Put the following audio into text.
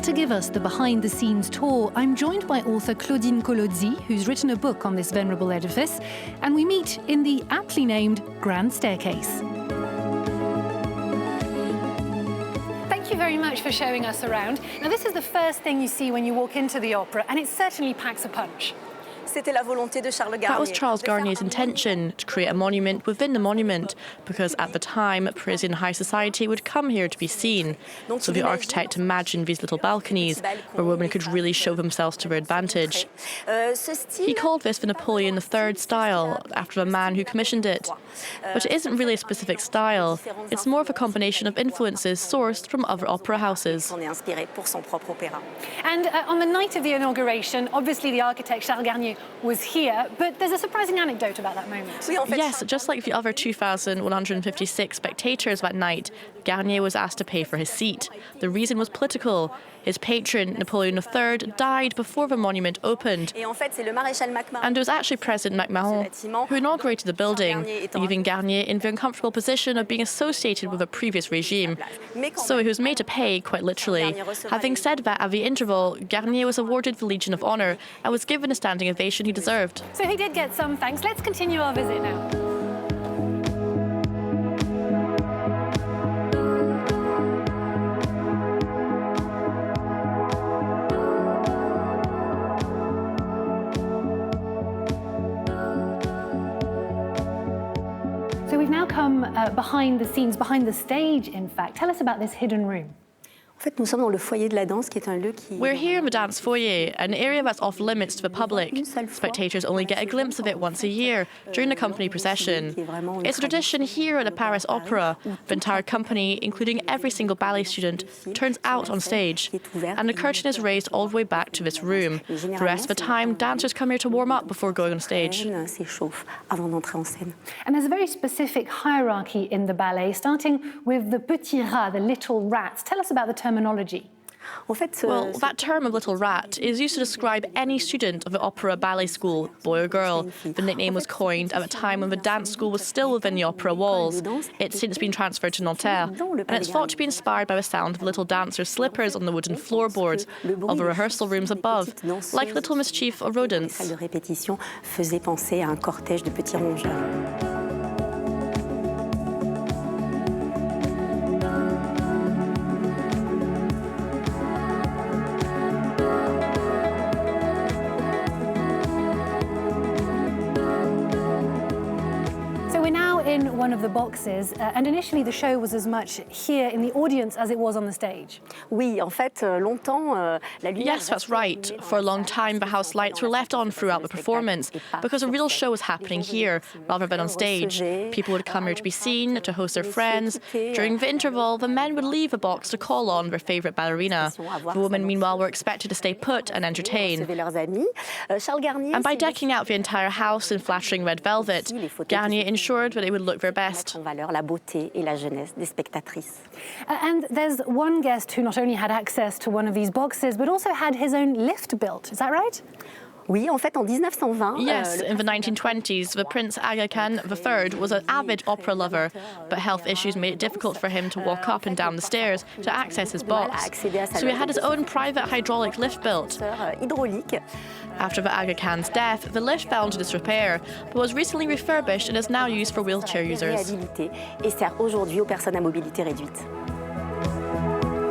Now to give us the behind-the-scenes tour, I'm joined by author Claudine Colozzi, who's written a book on this venerable edifice, and we meet in the aptly named Grand Staircase. Thank you very much for showing us around. Now, this is the first thing you see when you walk into the opera, and it certainly packs a punch. That was Charles Garnier's intention, to create a monument within the monument, because at the time, Parisian high society would come here to be seen. So the architect imagined these little balconies, where women could really show themselves to their advantage. He called this the Napoleon III style, after the man who commissioned it. But it isn't really a specific style. It's more of a combination of influences sourced from other opera houses. And on the night of the inauguration, obviously the architect Charles Garnier was here, but there's a surprising anecdote about that moment. Yes, just like the other 2,156 spectators that night, Garnier was asked to pay for his seat. The reason was political. His patron, Napoleon III, died before the monument opened. And it was actually President Macmahon who inaugurated the building, leaving Garnier in the uncomfortable position of being associated with a previous regime. So he was made to pay, quite literally. Having said that, at the interval, Garnier was awarded the Legion of Honor and was given a standing ovation he deserved. So he did get some thanks. Let's continue our visit now. So we've now come behind the scenes, behind the stage, in fact. Tell us about this hidden room. We're here in the dance foyer, an area that's off limits to the public. Spectators only get a glimpse of it once a year, during the company procession. It's a tradition here at the Paris Opera. The entire company, including every single ballet student, turns out on stage. And the curtain is raised all the way back to this room. The rest of the time, dancers come here to warm up before going on stage. And there's a very specific hierarchy in the ballet, starting with the petits rats, the little rats. Tell us about the terminology. Well, that term of little rat is used to describe any student of the opera ballet school, boy or girl. The nickname was coined at a time when the dance school was still within the opera walls. It's since been transferred to Nanterre, and it's thought to be inspired by the sound of little dancers' slippers on the wooden floorboards of the rehearsal rooms above, like little mischief or rodents. In one of the boxes, and initially the show was as much here in the audience as it was on the stage. Yes, that's right. For a long time, the house lights were left on throughout the performance because a real show was happening here rather than on stage. People would come here to be seen, to host their friends. During the interval, the men would leave the box to call on their favourite ballerina. The women, meanwhile, were expected to stay put and entertain. And by decking out the entire house in flattering red velvet, Garnier ensured that it would look their best. And there's one guest who not only had access to one of these boxes, but also had his own lift built. Is that right? Yes, in the 1920s, the Prince Aga Khan III was an avid opera lover, but health issues made it difficult for him to walk up and down the stairs to access his box. So he had his own private hydraulic lift built. After the Aga Khan's death, the lift fell into disrepair, but was recently refurbished and is now used for wheelchair users.